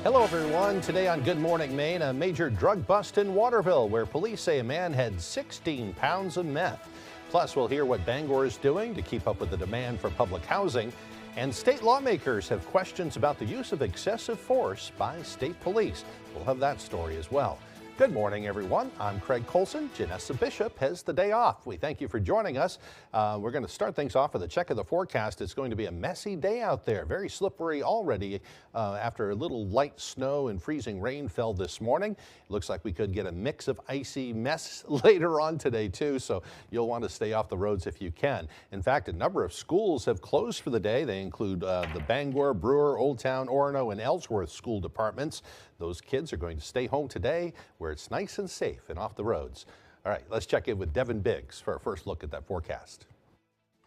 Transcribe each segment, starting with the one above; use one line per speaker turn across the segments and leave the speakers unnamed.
Hello, everyone. Today on Good Morning Maine, a major drug bust in Waterville, where police say a man had 16 pounds of meth. Plus, we'll hear what Bangor is doing to keep up with the demand for public housing. And state lawmakers have questions about the use of excessive force by state police. We'll have that story as well. Good morning, everyone. I'm Craig Colson. Janessa Bishop has the day off. We thank you for joining us. We're going to start things off with a check of the forecast. It's going to be a messy day out there, very slippery already after a little light snow and freezing rain fell this morning. It looks like we could get a mix of icy mess later on today, too, so you'll want to stay off the roads if you can. In fact, a number of schools have closed for the day. They include the Bangor, Brewer, Old Town, Orono, and Ellsworth school departments. Those kids are going to stay home today where it's nice and safe and off the roads. All right, let's check in with Devin Biggs for our first look at that forecast.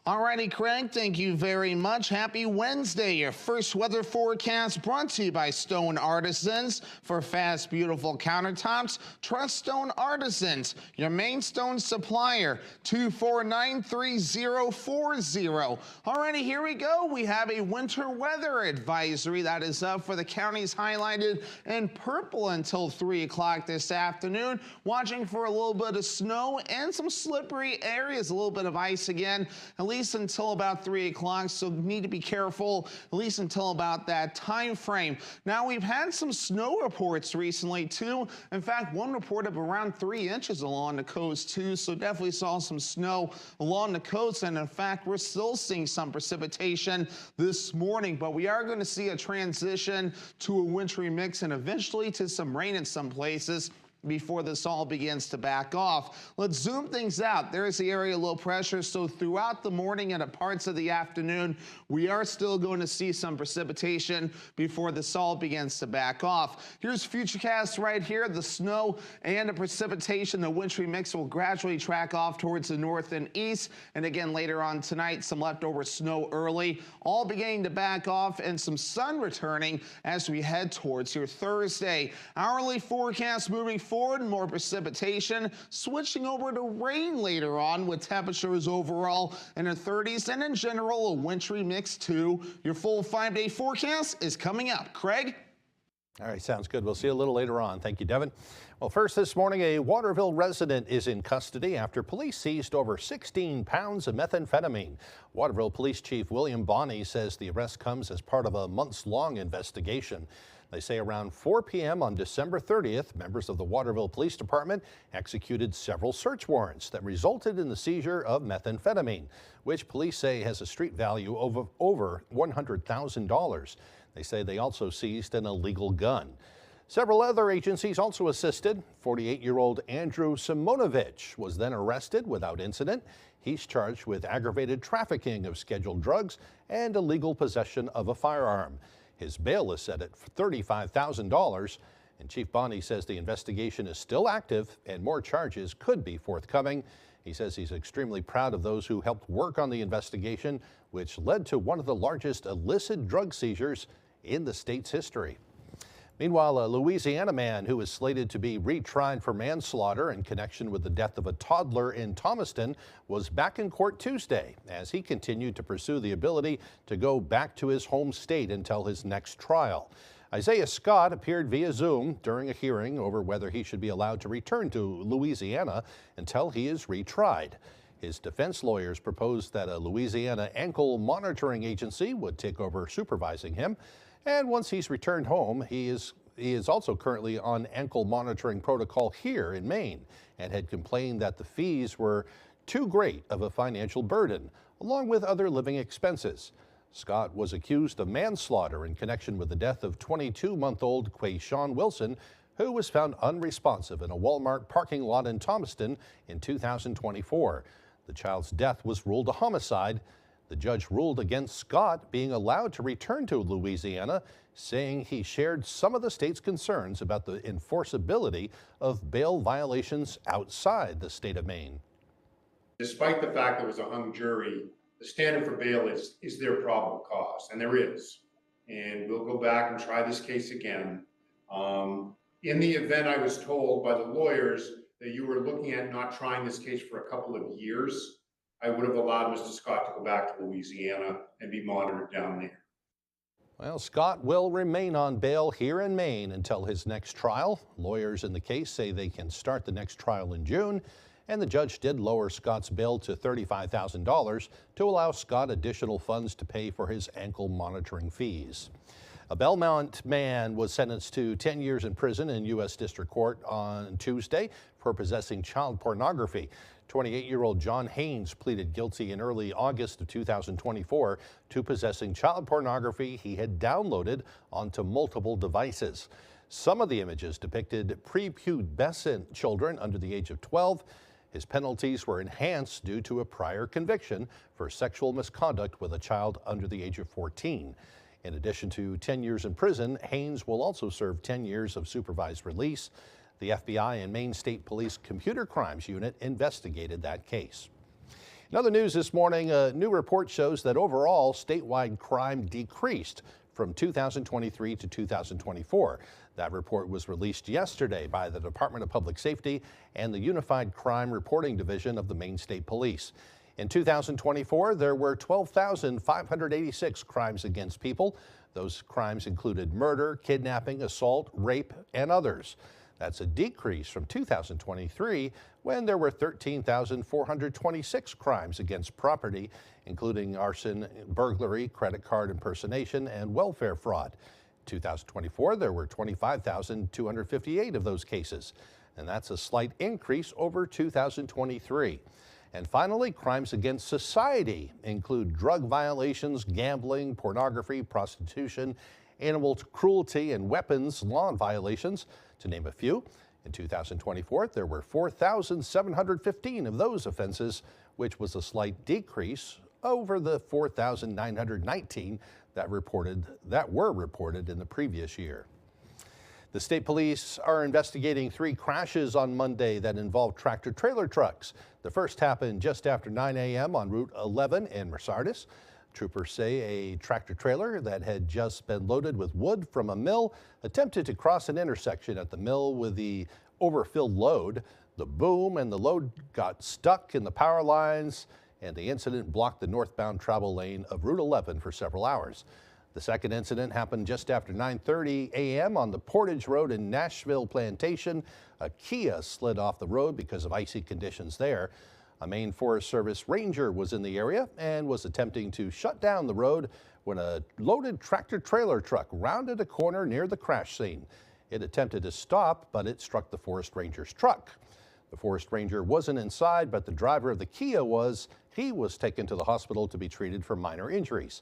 All righty, Craig, thank you very much. Happy Wednesday. Your first weather forecast brought to you by Stone Artisans. For fast, beautiful countertops, trust Stone Artisans, your main stone supplier, 2493040. All righty, here we go. We have a winter weather advisory that is up for the counties highlighted in purple until 3 o'clock this afternoon. Watching for a little bit of snow and some slippery areas, a little bit of ice again, at least until about 3 o'clock, so need to be careful at least until about that time frame. Now, we've had some snow reports recently too. In fact, one report of around 3 inches along the coast too, so definitely saw some snow along the coast, and in fact, we're still seeing some precipitation this morning, but we are going to see a transition to a wintry mix and eventually to some rain in some places before this all begins to back off. Let's zoom things out. There is the area of low pressure, so throughout the morning and parts of the afternoon, we are still going to see some precipitation before this all begins to back off. Here's Futurecast right here. The snow and the precipitation, the wintry mix will gradually track off towards the north and east, and again later on tonight, some leftover snow early, all beginning to back off, and some sun returning as we head towards your Thursday. Hourly forecast moving forward, more precipitation, switching over to rain later on with temperatures overall in the 30s, and in general a wintry mix too. Your full 5-day forecast is coming up. Craig?
All right, sounds good. We'll see you a little later on. Thank you, Devin. Well, first this morning, a Waterville resident is in custody after police seized over 16 pounds of methamphetamine. Waterville Police Chief William Bonney says the arrest comes as part of a months-long investigation. They say around 4 p.m. on December 30th, members of the Waterville Police Department executed several search warrants that resulted in the seizure of methamphetamine, which police say has a street value of over $100,000. They say they also seized an illegal gun. Several other agencies also assisted. 48-year-old Andrew Simonovich was then arrested without incident. He's charged with aggravated trafficking of scheduled drugs and illegal possession of a firearm. His bail is set at $35,000, and Chief Bonney says the investigation is still active and more charges could be forthcoming. He says he's extremely proud of those who helped work on the investigation, which led to one of the largest illicit drug seizures in the state's history. Meanwhile, a Louisiana man who is slated to be retried for manslaughter in connection with the death of a toddler in Thomaston was back in court Tuesday as he continued to pursue the ability to go back to his home state until his next trial. Isaiah Scott appeared via Zoom during a hearing over whether he should be allowed to return to Louisiana until he is retried. His defense lawyers proposed that a Louisiana ankle monitoring agency would take over supervising him. And once he's returned home, he is also currently on ankle monitoring protocol here in Maine and had complained that the fees were too great of a financial burden, along with other living expenses. Scott was accused of manslaughter in connection with the death of 22-month-old Quayshawn Wilson, who was found unresponsive in a Walmart parking lot in Thomaston in 2024. The child's death was ruled a homicide. The judge ruled against Scott being allowed to return to Louisiana, saying he shared some of the state's concerns about the enforceability of bail violations outside the state of Maine.
Despite the fact there was a hung jury, the standard for bail is there probable cause? And there is. And we'll go back and try this case again. In the event I was told by the lawyers that you were looking at not trying this case for a couple of years, I would have allowed Mr. Scott to go back to Louisiana and be monitored down there.
Well, Scott will remain on bail here in Maine until his next trial. Lawyers in the case say they can start the next trial in June, and the judge did lower Scott's bail to $35,000 to allow Scott additional funds to pay for his ankle monitoring fees. A Belmont man was sentenced to 10 years in prison in U.S. District Court on Tuesday for possessing child pornography. 28-year-old John Haynes pleaded guilty in early August of 2024 to possessing child pornography he had downloaded onto multiple devices. Some of the images depicted prepubescent children under the age of 12. His penalties were enhanced due to a prior conviction for sexual misconduct with a child under the age of 14. In addition to 10 years in prison, Haynes will also serve 10 years of supervised release. The FBI and Maine State Police Computer Crimes Unit investigated that case. In other news this morning, a new report shows that overall statewide crime decreased from 2023 to 2024. That report was released yesterday by the Department of Public Safety and the Unified Crime Reporting Division of the Maine State Police. In 2024, there were 12,586 crimes against people. Those crimes included murder, kidnapping, assault, rape, and others. That's a decrease from 2023, when there were 13,426 crimes against property, including arson, burglary, credit card impersonation, and welfare fraud. In 2024, there were 25,258 of those cases, and that's a slight increase over 2023. And finally, crimes against society include drug violations, gambling, pornography, prostitution, animal cruelty, and weapons law violations, to name a few. In 2024, there were 4,715 of those offenses, which was a slight decrease over the 4,919 that were reported in the previous year. The state police are investigating 3 crashes on Monday that involved tractor-trailer trucks. The first happened just after 9 a.m. on Route 11 in Mercardis. Troopers say a tractor-trailer that had just been loaded with wood from a mill attempted to cross an intersection at the mill with the overfilled load. The boom and the load got stuck in the power lines, and the incident blocked the northbound travel lane of Route 11 for several hours. The second incident happened just after 9:30 a.m. on the Portage Road in Nashville Plantation. A Kia slid off the road because of icy conditions there. A Maine Forest Service ranger was in the area and was attempting to shut down the road when a loaded tractor-trailer truck rounded a corner near the crash scene. It attempted to stop, but it struck the forest ranger's truck. The forest ranger wasn't inside, but the driver of the Kia was. He was taken to the hospital to be treated for minor injuries.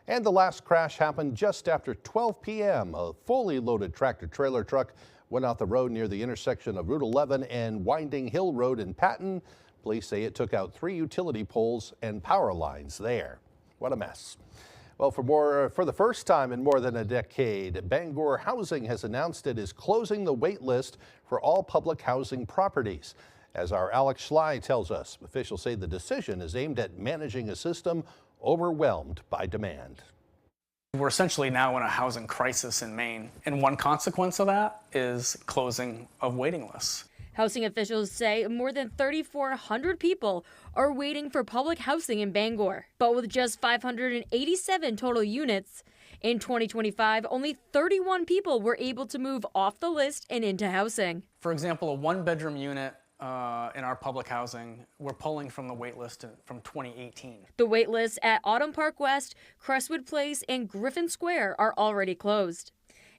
And the last crash happened just after 12 p.m. A fully loaded tractor-trailer truck went off the road near the intersection of Route 11 and Winding Hill Road in Patton. Police say it took out 3 utility poles and power lines there. What a mess. Well, for the first time in more than a decade, Bangor Housing has announced it is closing the wait list for all public housing properties. As our Alex Schley tells us, officials say the decision is aimed at managing a system overwhelmed by demand.
We're essentially now in a housing crisis in Maine, and one consequence of that is closing of waiting lists.
Housing officials say more than 3,400 people are waiting for public housing in Bangor. But with just 587 total units, in 2025, only 31 people were able to move off the list and into housing.
For example, a 1-bedroom unit in our public housing, we're pulling from the wait list from 2018.
The wait lists at Autumn Park West, Crestwood Place, and Griffin Square are already closed.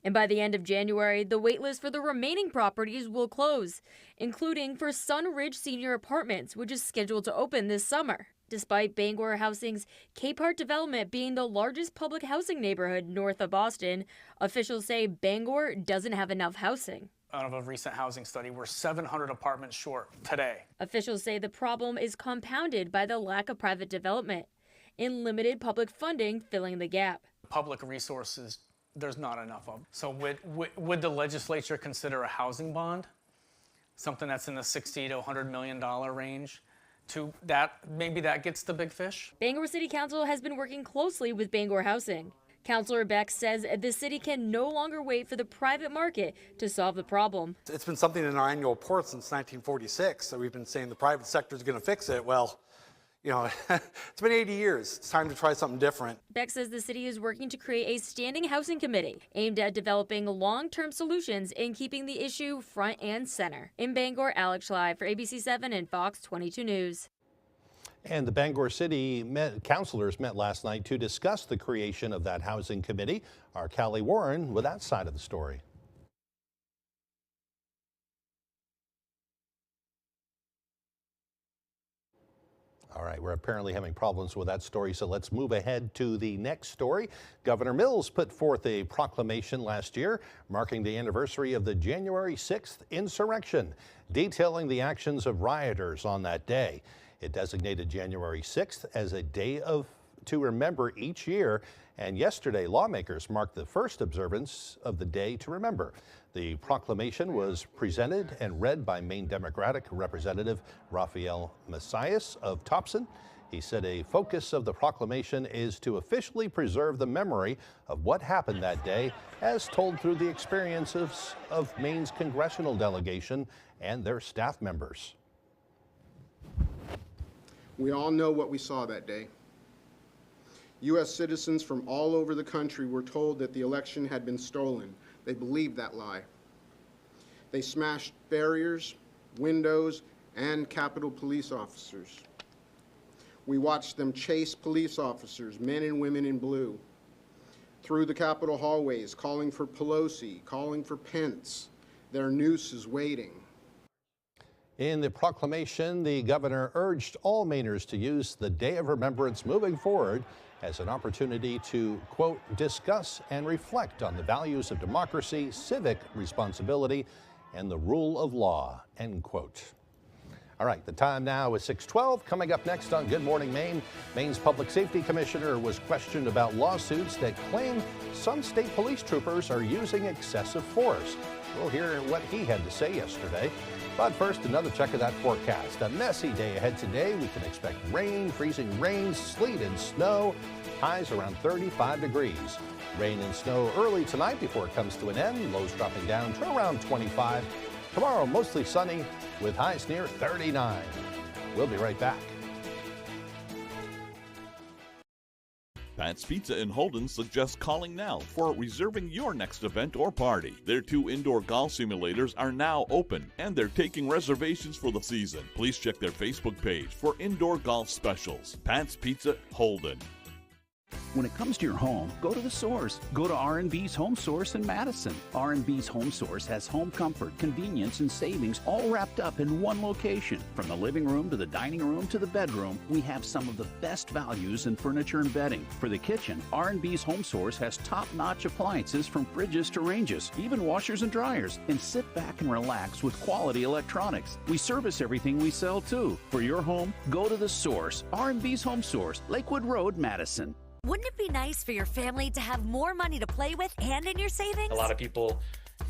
And by the end of January, the wait list for the remaining properties will close, including for Sunridge Senior Apartments, which is scheduled to open this summer. Despite Bangor Housing's Capehart development being the largest public housing neighborhood north of Boston, officials say Bangor doesn't have enough housing.
Out of a recent housing study, we're 700 apartments short today.
Officials say the problem is compounded by the lack of private development and limited public funding filling the gap.
Public resources, there's not enough of. So would the legislature consider a housing bond? Something that's in the $60 to $100 million range? Maybe that gets the big fish?
Bangor City Council has been working closely with Bangor Housing. Councilor Beck says the city can no longer wait for the private market to solve the problem.
It's been something in our annual report since 1946, so we've been saying the private sector is going to fix it. Well, You know, it's been 80 years. It's time to try something different.
Beck says the city is working to create a standing housing committee aimed at developing long-term solutions and keeping the issue front and center. In Bangor, Alex Schley for ABC 7 and Fox 22 News.
And the Bangor City councilors met last night to discuss the creation of that housing committee. Our Callie Warren with that side of the story. All right, we're apparently having problems with that story, so let's move ahead to the next story. Governor Mills put forth a proclamation last year marking the anniversary of the January 6th insurrection, detailing the actions of rioters on that day. It designated January 6th as a day to remember each year, and yesterday lawmakers marked the first observance of the day to remember. The proclamation was presented and read by Maine Democratic Representative Raphael Messias of Thompson. He said a focus of the proclamation is to officially preserve the memory of what happened that day, as told through the experiences of Maine's congressional delegation and their staff members.
We all know what we saw that day. U.S. citizens from all over the country were told that the election had been stolen. They believed that lie. They smashed barriers, windows, and Capitol police officers. We watched them chase police officers, men and women in blue, through the Capitol hallways, calling for Pelosi, calling for Pence. Their noose is waiting.
In the proclamation, the governor urged all Mainers to use the Day of Remembrance moving forward as an opportunity to, quote, discuss and reflect on the values of democracy, civic responsibility, and the rule of law, end quote. All right, the time now is 6:12. Coming up next on Good Morning Maine, Maine's Public Safety Commissioner was questioned about lawsuits that claim some state police troopers are using excessive force. We'll hear what he had to say yesterday. But first, another check of that forecast. A messy day ahead today. We can expect rain, freezing rain, sleet and snow. Highs around 35 degrees. Rain and snow early tonight before it comes to an end. Lows dropping down to around 25. Tomorrow, mostly sunny with highs near 39. We'll be right back.
Pat's Pizza in Holden suggests calling now for reserving your next event or party. Their 2 indoor golf simulators are now open, and they're taking reservations for the season. Please check their Facebook page for indoor golf specials. Pat's Pizza, Holden.
When it comes to your home, go to the source. Go to R&B's Home Source in Madison. R&B's Home Source has home comfort, convenience, and savings all wrapped up in one location. From the living room to the dining room to the bedroom, we have some of the best values in furniture and bedding. For the kitchen, R&B's Home Source has top-notch appliances from fridges to ranges, even washers and dryers. And sit back and relax with quality electronics. We service everything we sell too. For your home, go to the source. R&B's Home Source, Lakewood Road, Madison.
Wouldn't it be nice for your family to have more money to play with and in your savings?
A lot of people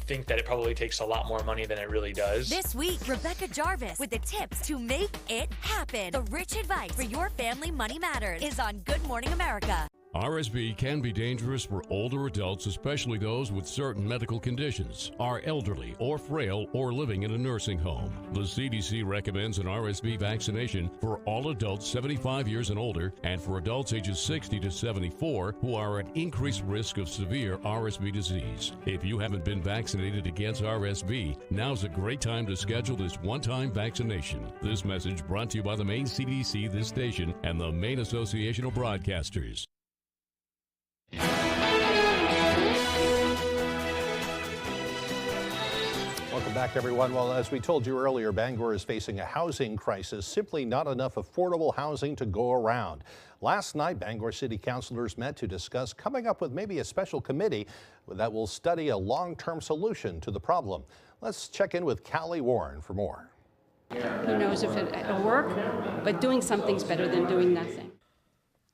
think that it probably takes a lot more money than it really does.
This week, Rebecca Jarvis with the tips to make it happen. The rich advice for your family money matters is on Good Morning America.
RSV can be dangerous for older adults, especially those with certain medical conditions, are elderly or frail or living in a nursing home. The CDC recommends an RSV vaccination for all adults 75 years and older and for adults ages 60 to 74 who are at increased risk of severe RSV disease. If you haven't been vaccinated against RSV, now's a great time to schedule this one-time vaccination. This message brought to you by the Maine CDC, this station, and the Maine Association of Broadcasters.
Welcome back, everyone. Well, as we told you earlier, Bangor is facing a housing crisis, simply not enough affordable housing to go around. Last night, Bangor City councilors met to discuss coming up with maybe a special committee that will study a long-term solution to the problem. Let's check in with Callie Warren for more.
Who knows if it'll work, but doing something's better than doing nothing.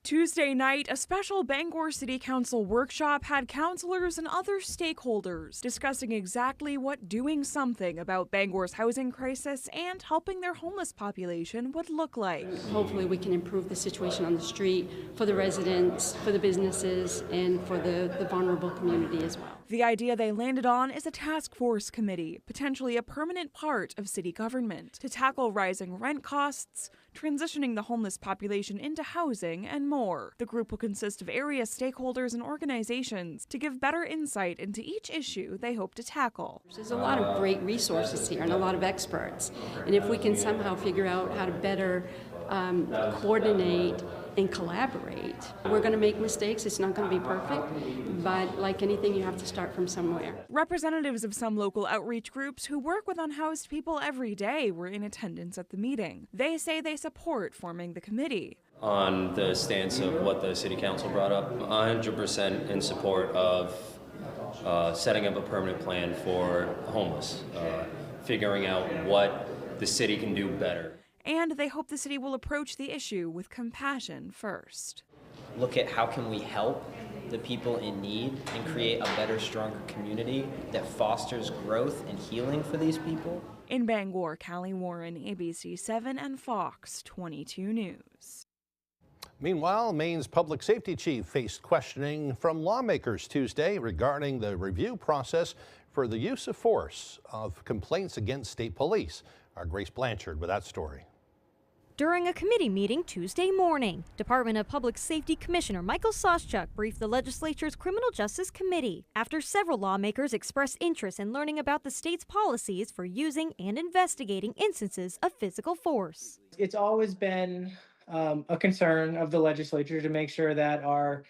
Tuesday night, a special Bangor City Council workshop had councilors and other stakeholders discussing exactly what doing something about Bangor's housing crisis and helping their homeless population would look like.
Hopefully we can improve the situation on the street for the residents, for the businesses, and for the vulnerable community as well.
The idea they landed on is a task force committee, potentially a permanent part of city government, to tackle rising rent costs, transitioning the homeless population into housing, and more. The group will consist of area stakeholders and organizations to give better insight into each issue they hope to tackle.
There's a lot of great resources here and a lot of experts. And if we can somehow figure out how to better coordinate and collaborate, we're going to make mistakes. It's not going to be perfect, but like anything, you have to start from somewhere.
Representatives of some local outreach groups who work with unhoused people every day were in attendance at the meeting. They say they support forming the committee.
On the stance of what the city council brought up, 100% in support of setting up a permanent plan for homeless, figuring out what the city can do better.
And they hope the city will approach the issue with compassion first.
Look at how can we help the people in need and create a better, stronger community that fosters growth and healing for these people.
In Bangor, Callie Warren, ABC 7 and Fox 22 News.
Meanwhile, Maine's public safety chief faced questioning from lawmakers Tuesday regarding the review process for the use of force of complaints against state police. Our Grace Blanchard with that story.
During a committee meeting Tuesday morning, Department of Public Safety Commissioner Michael Soschuk briefed the legislature's Criminal Justice Committee after several lawmakers expressed interest in learning about the state's policies for using and investigating instances of physical force.
It's always been a concern of the legislature to make sure that our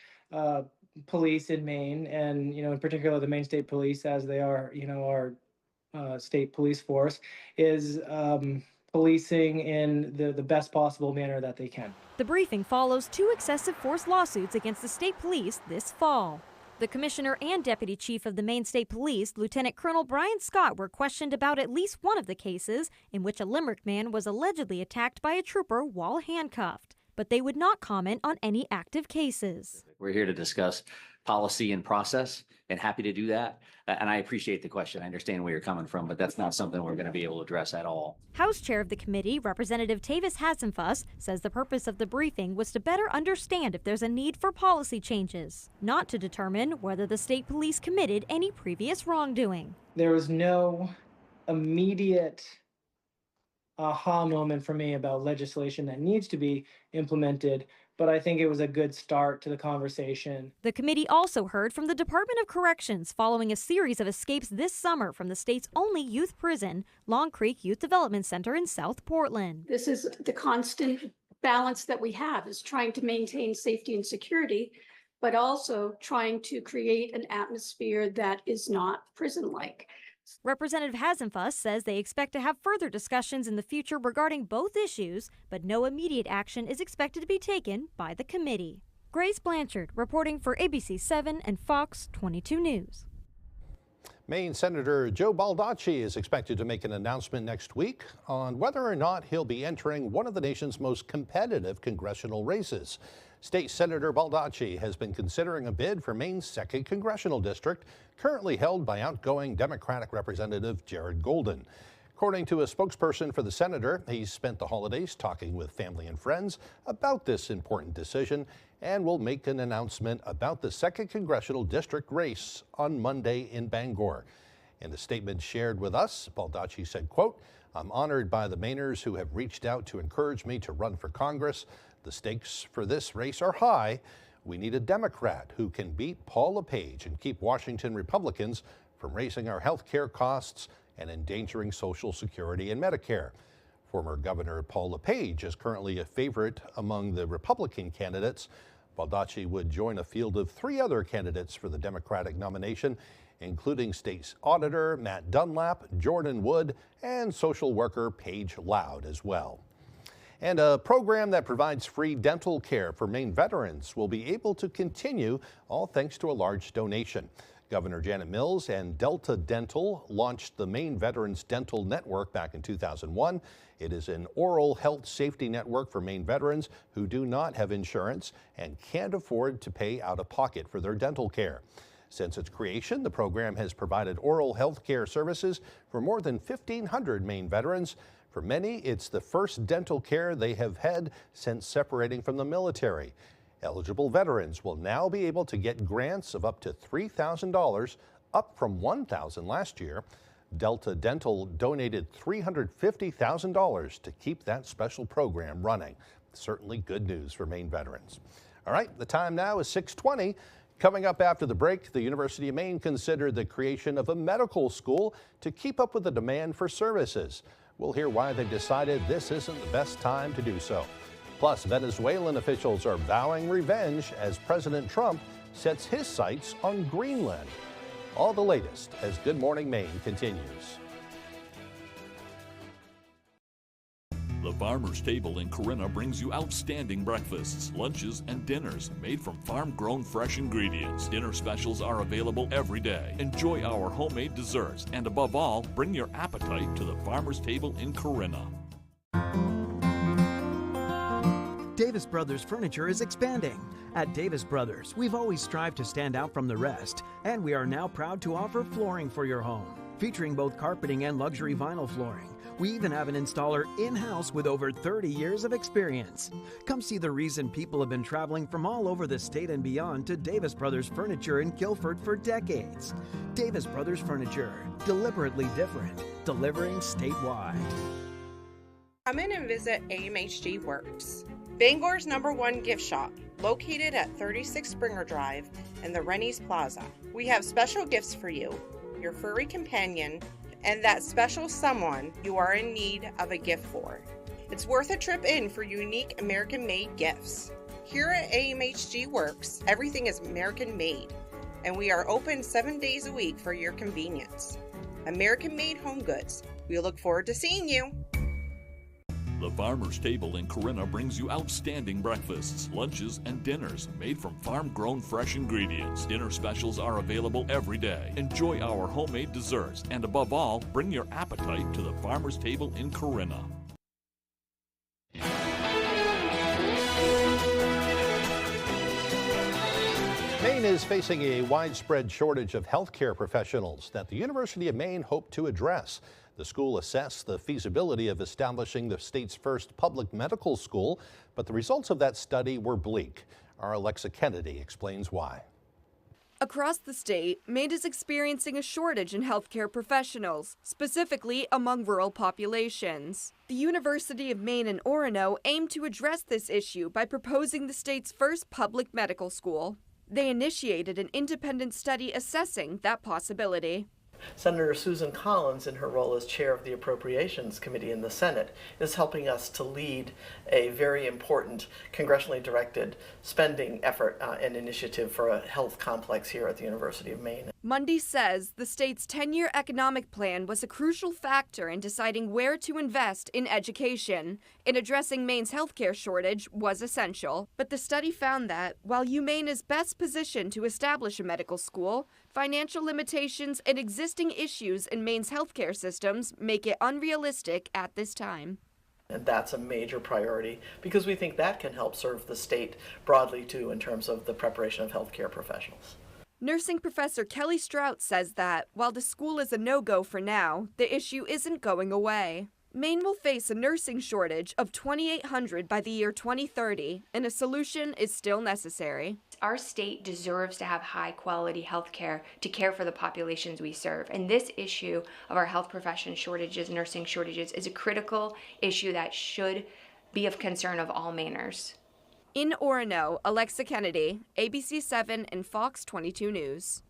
police in Maine, and in particular the Maine State Police, as they are our state police force, is policing in the best possible manner that they can.
The briefing follows 2 excessive force lawsuits against the state police this fall. The commissioner and deputy chief of the Maine State Police, Lieutenant Colonel Brian Scott, were questioned about at least one of the cases in which a Limerick man was allegedly attacked by a trooper while handcuffed, but they would not comment on any active cases.
We're here to discuss policy and process, and happy to do that. And I appreciate the question. I understand where you're coming from, but that's not something we're going to be able to address at all.
House Chair of the committee, Representative Tavis Hassenfuss, says the purpose of the briefing was to better understand if there's a need for policy changes, not to determine whether the state police committed any previous wrongdoing.
There was no immediate aha moment for me about legislation that needs to be implemented, but I think it was a good start to the conversation.
The committee also heard from the Department of Corrections following a series of escapes this summer from the state's only youth prison, Long Creek Youth Development Center in South Portland.
This is the constant balance that we have, is trying to maintain safety and security, but also trying to create an atmosphere that is not prison-like.
Representative Hassenfuss says they expect to have further discussions in the future regarding both issues, but no immediate action is expected to be taken by the committee. Grace Blanchard reporting for ABC 7 and Fox 22 News.
Maine Senator Joe Baldacci is expected to make an announcement next week on whether or not he'll be entering one of the nation's most competitive congressional races. State Senator Baldacci has been considering a bid for Maine's 2nd congressional district, currently held by outgoing Democratic Representative Jared Golden. According to a spokesperson for the senator, he's spent the holidays talking with family and friends about this important decision and will make an announcement about the 2nd congressional district race on Monday in Bangor. In a statement shared with us, Baldacci said, quote, "I'm honored by the Mainers who have reached out to encourage me to run for Congress. The stakes for this race are high. We need a Democrat who can beat Paul LePage and keep Washington Republicans from raising our health care costs and endangering Social Security and Medicare." Former Governor Paul LePage is currently a favorite among the Republican candidates. Baldacci would join a field of 3 other candidates for the Democratic nomination, including State Auditor Matt Dunlap, Jordan Wood, and social worker Paige Loud as well. And a program that provides free dental care for Maine veterans will be able to continue, all thanks to a large donation. Governor Janet Mills and Delta Dental launched the Maine Veterans Dental Network back in 2001. It is an oral health safety network for Maine veterans who do not have insurance and can't afford to pay out of pocket for their dental care. Since its creation, the program has provided oral health care services for more than 1,500 Maine veterans. For many, it's the first dental care they have had since separating from the military. Eligible veterans will now be able to get grants of up to $3,000 up from $1,000 last year. Delta Dental donated $350,000 to keep that special program running. Certainly good news for Maine veterans. All right, the time now is 6:20. Coming up after the break, the University of Maine considered the creation of a medical school to keep up with the demand for services. We'll hear why they've decided this isn't the best time to do so. Plus, Venezuelan officials are vowing revenge as President Trump sets his sights on Greenland. All the latest as Good Morning Maine continues.
The Farmer's Table in Corinna brings you outstanding breakfasts, lunches, and dinners made from farm-grown fresh ingredients. Dinner specials are available every day. Enjoy our homemade desserts, and above all, bring your appetite to the Farmer's Table in Corinna.
Davis Brothers Furniture is expanding. At Davis Brothers, we've always strived to stand out from the rest, and we are now proud to offer flooring for your home, featuring both carpeting and luxury vinyl flooring. We even have an installer in-house with over 30 years of experience. Come see the reason people have been traveling from all over the state and beyond to Davis Brothers Furniture in Guilford for decades. Davis Brothers Furniture, deliberately different, delivering statewide.
Come in and visit AMHG Works, Bangor's #1 gift shop, located at 36 Springer Drive in the Rennie's Plaza. We have special gifts for you, your furry companion, and that special someone you are in need of a gift for. It's worth a trip in for unique American-made gifts. Here at AMHG Works, everything is American-made, and we are open 7 days a week for your convenience. American-made home goods. We look forward to seeing you.
The Farmer's Table in Corinna brings you outstanding breakfasts, lunches, and dinners made from farm-grown fresh ingredients. Dinner specials are available every day. Enjoy our homemade desserts, and above all, bring your appetite to the Farmer's Table in Corinna.
Maine is facing a widespread shortage of healthcare professionals that the University of Maine hoped to address. The school assessed the feasibility of establishing the state's first public medical school, but the results of that study were bleak. Our Alexa Kennedy explains why.
Across the state, Maine is experiencing a shortage in healthcare professionals, specifically among rural populations. The University of Maine in Orono aimed to address this issue by proposing the state's first public medical school. They initiated an independent study assessing that possibility.
Senator Susan Collins, in her role as chair of the Appropriations Committee in the Senate, is helping us to lead a very important congressionally directed spending effort and initiative for a health complex here at the University of Maine.
Mundy says the state's 10-year economic plan was a crucial factor in deciding where to invest in education. In addressing Maine's healthcare shortage was essential, but the study found that while UMaine is best positioned to establish a medical school, financial limitations and existing issues in Maine's healthcare systems make it unrealistic at this time.
And that's a major priority because we think that can help serve the state broadly too in terms of the preparation of healthcare professionals.
Nursing professor Kelly Strout says that while the school is a no-go for now, the issue isn't going away. Maine will face a nursing shortage of 2,800 by the year 2030, and a solution is still necessary.
Our state deserves to have high-quality health care to care for the populations we serve. And this issue of our health profession shortages, nursing shortages, is a critical issue that should be of concern of all Mainers.
In Orono, Alexa Kennedy, ABC 7 and Fox 22 News.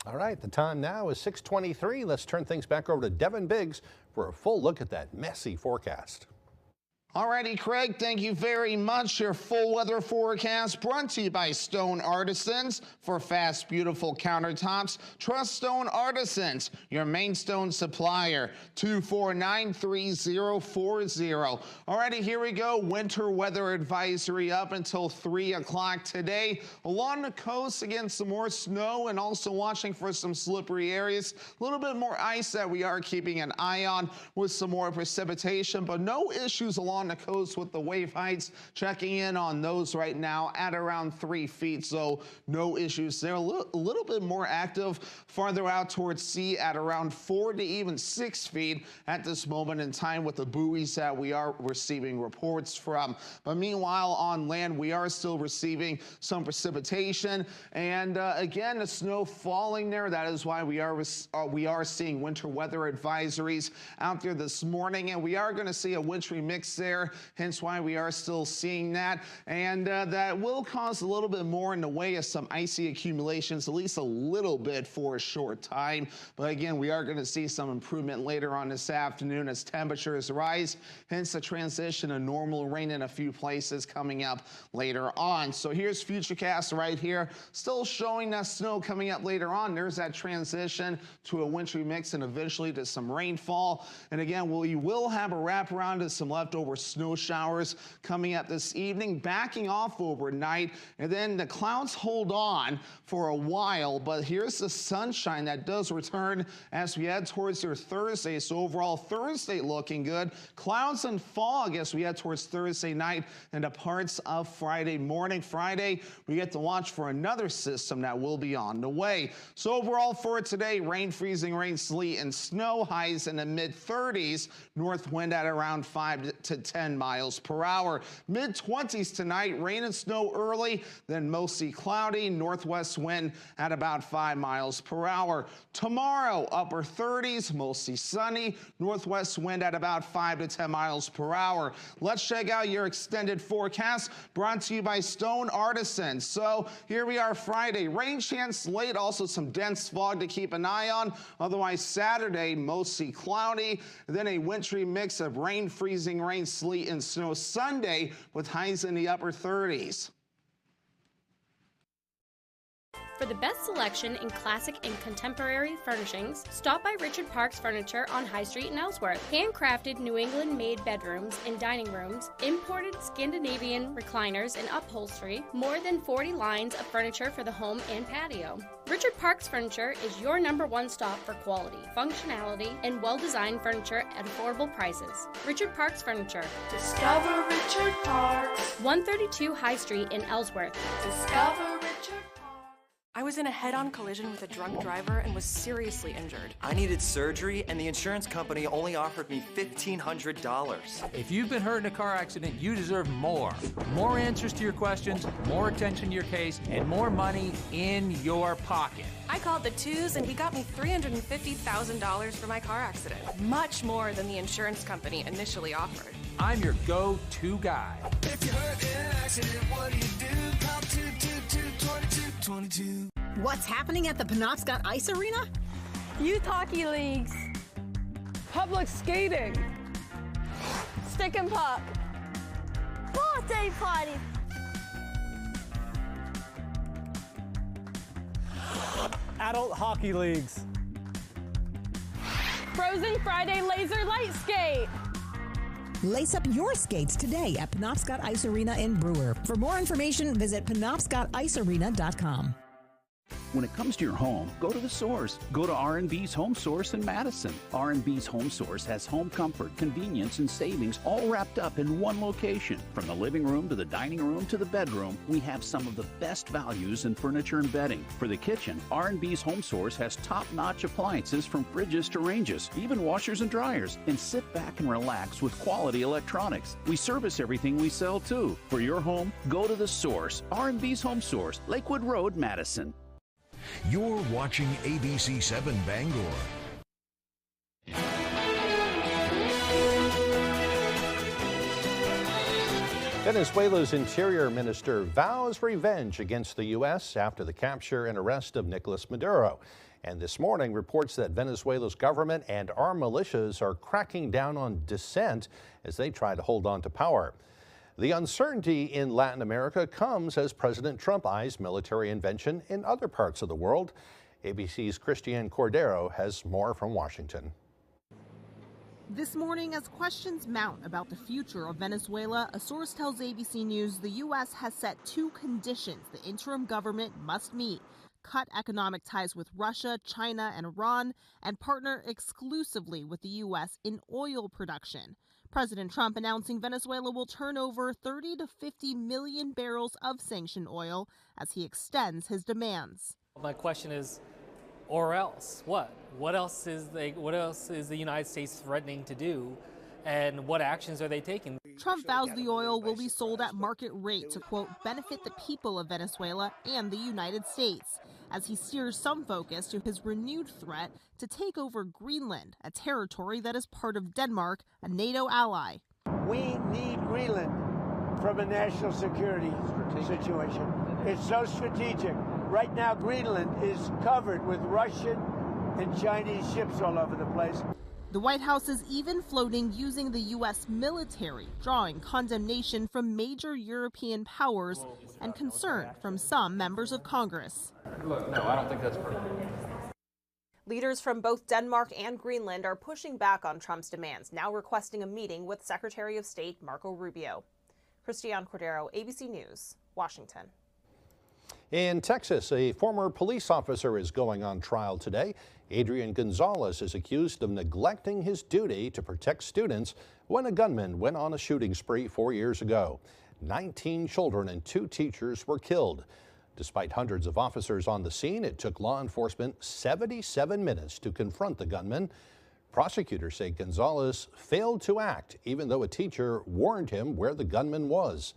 All right, the time now is 6:23. Let's turn things back over to Devin Biggs for a full look at that messy forecast.
Alrighty, Craig, thank you very much. Your full weather forecast brought to you by Stone Artisans. For fast, beautiful countertops, trust Stone Artisans, your main stone supplier, 2493040. Alrighty, here we go. Winter weather advisory up until 3 o'clock today. Along the coast, again, some more snow and also watching for some slippery areas. A little bit more ice that we are keeping an eye on with some more precipitation, but no issues along along the coast with the wave heights. Checking in on those right now at around 3 feet, so no issues there. A little bit more active farther out towards sea at around 4 to even 6 feet at this moment in time with the buoys that we are receiving reports from. But meanwhile, on land, we are still receiving some precipitation, and again, the snow falling there. That is why we are seeing winter weather advisories out there this morning, and we are going to see a wintry mix there, hence why we are still seeing that, and that will cause a little bit more in the way of some icy accumulations, at least a little bit for a short time. But again, we are going to see some improvement later on this afternoon as temperatures rise, hence the transition of normal rain in a few places coming up later on. So here's Futurecast right here, still showing that snow coming up later on. There's that transition to a wintry mix and eventually to some rainfall. And again, we will have a wraparound to some leftover snow showers coming up this evening, backing off overnight, and then the clouds hold on for a while, but here's the sunshine that does return as we head towards your Thursday. So overall, Thursday looking good. Clouds and fog as we head towards Thursday night and the parts of Friday morning. Friday, we get to watch for another system that will be on the way. So overall for today, rain, freezing rain, sleet, and snow, highs in the mid-30s, north wind at around 5 to 10 miles per hour. Mid-20s tonight, rain and snow early, then mostly cloudy, northwest wind at about 5 miles per hour. Tomorrow, upper 30s, mostly sunny, northwest wind at about 5 to 10 miles per hour. Let's check out your extended forecast brought to you by Stone Artisan. So here we are Friday, rain chance late, also some dense fog to keep an eye on. Otherwise, Saturday, mostly cloudy, then a wintry mix of rain, freezing rain, sleet, and snow Sunday with highs in the upper 30s.
For the best selection in classic and contemporary furnishings, stop by Richard Parks Furniture on High Street in Ellsworth. Handcrafted New England-made bedrooms and dining rooms, imported Scandinavian recliners and upholstery, more than 40 lines of furniture for the home and patio. Richard Parks Furniture is your #1 stop for quality, functionality, and well-designed furniture at affordable prices. Richard Parks Furniture.
Discover Richard Parks.
132 High Street in Ellsworth.
Discover Richard. I was in a head-on collision with a drunk driver and was seriously injured.
I needed surgery, and the insurance company only offered me $1,500.
If you've been hurt in a car accident, you deserve more. More answers to your questions, more attention to your case, and more money in your pocket.
I called the Twos, and he got me $350,000 for my car accident. Much more than the insurance company initially offered.
I'm your go-to guy.
If you're hurt in an accident, what do you do? Call 222-2222.
What's happening at the Penobscot Ice Arena?
Youth hockey leagues, public skating, stick and puck, birthday party,
adult hockey leagues,
Frozen Friday laser light skate.
Lace up your skates today at Penobscot Ice Arena in Brewer. For more information, visit penobscoticearena.com.
When it comes to your home, go to the source. Go to R&B's Home Source in Madison. R&B's Home Source has home comfort, convenience, and savings all wrapped up in one location. From the living room to the dining room to the bedroom, we have some of the best values in furniture and bedding. For the kitchen, R&B's Home Source has top-notch appliances from fridges to ranges, even washers and dryers. And sit back and relax with quality electronics. We service everything we sell too. For your home, go to the source. R&B's Home Source, Lakewood Road, Madison.
You're watching ABC 7 Bangor.
Venezuela's Interior Minister vows revenge against the U.S. after the capture and arrest of Nicolas Maduro. And this morning reports that Venezuela's government and armed militias are cracking down on dissent as they try to hold on to power. The uncertainty in Latin America comes as President Trump eyes military intervention in other parts of the world. ABC's Christiane Cordero has more from Washington.
This morning, as questions mount about the future of Venezuela, a source tells ABC News the U.S. has set 2 conditions the interim government must meet: cut economic ties with Russia, China, and Iran, and partner exclusively with the U.S. in oil production. President Trump announcing Venezuela will turn over 30 to 50 million barrels of sanctioned oil as he extends his demands.
My question is, or else what? What else is the United States threatening to do, and what actions are they taking?
Trump vows the oil will be sold at market rate to, quote, benefit the people of Venezuela and the United States, as he steers some focus to his renewed threat to take over Greenland, a territory that is part of Denmark, a NATO ally.
We need Greenland from a national security situation. It's so strategic. Right now, Greenland is covered with Russian and Chinese ships all over the place.
The White House is even floating using the U.S. military, drawing condemnation from major European powers and concern from some members of Congress.
Look, no, I don't think that's pretty.
Leaders from both Denmark and Greenland are pushing back on Trump's demands, now requesting a meeting with Secretary of State Marco Rubio. Christiane Cordero, ABC News, Washington.
In Texas, a former police officer is going on trial today. Adrian Gonzalez is accused of neglecting his duty to protect students when a gunman went on a shooting spree 4 years ago. 19 children and 2 teachers were killed. Despite hundreds of officers on the scene, it took law enforcement 77 minutes to confront the gunman. Prosecutors say Gonzalez failed to act, even though a teacher warned him where the gunman was.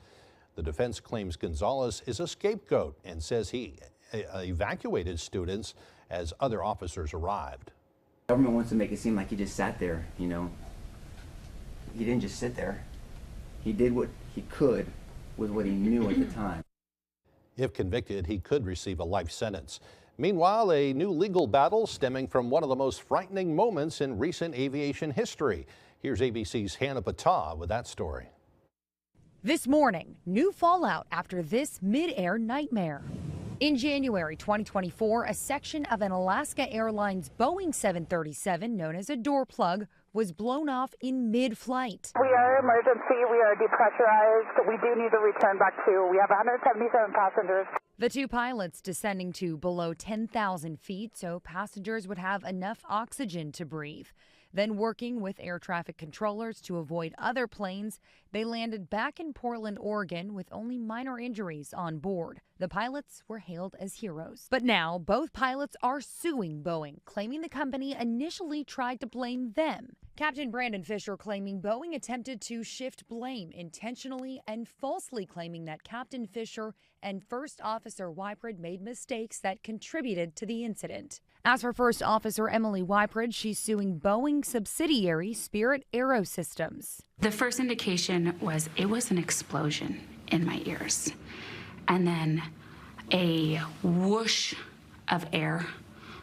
The defense claims Gonzalez is a scapegoat and says he evacuated students as other officers arrived.
The government wants to make it seem like he just sat there, you know. He didn't just sit there. He did what he could with what he knew at the time.
If convicted, he could receive a life sentence. Meanwhile, a new legal battle stemming from one of the most frightening moments in recent aviation history. Here's ABC's Hannah Battah with that story.
This morning, new fallout after this mid-air nightmare. In January 2024, a section of an Alaska Airlines Boeing 737 known as a door plug was blown off in mid-flight.
We are emergency. We are depressurized. We do need to return back to. We have 177 passengers.
The 2 pilots descending to below 10,000 feet so passengers would have enough oxygen to breathe. Then, working with air traffic controllers to avoid other planes, they landed back in Portland, Oregon with only minor injuries on board. The pilots were hailed as heroes. But now, both pilots are suing Boeing, claiming the company initially tried to blame them. Captain Brandon Fisher claiming Boeing attempted to shift blame intentionally and falsely claiming that Captain Fisher and First Officer Wyprid made mistakes that contributed to the incident. As for First Officer Emily Wyprid, she's suing Boeing subsidiary Spirit Aerosystems.
The first indication was it was an explosion in my ears, and then a whoosh of air.